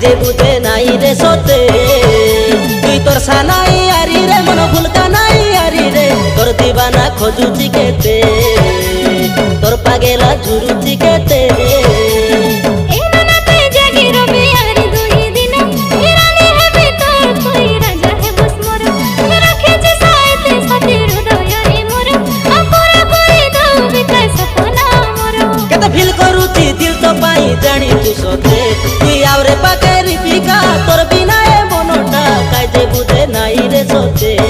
যে বুঝে নাই রে সতে তুই তোর সানাই আরি রে মন ভুলকা নাই আরি রে তোর দিবানা খোঁজুছি কেতে তোর পাগেলা ঝুরুছি কেতে ফিল করুছি দিল তো পাই জানি তু সতে তুই আওরে পাকে রিপিকা তোর বিনা এ মনটা কাজে বুঝে নাই রে সতে।